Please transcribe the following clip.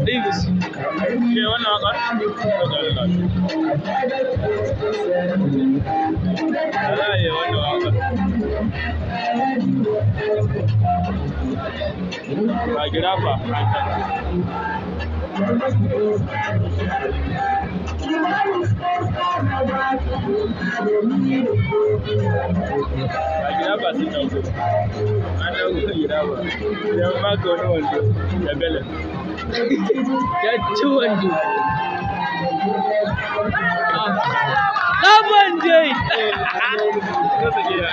Davis. Ke wannan waƙar? Za a yi wannan waƙar. Ba gida ba, gida ba sun dauko an dauko gida ba idan ba ka wani wando da belin ya ci wando ɗaban dai kasa gida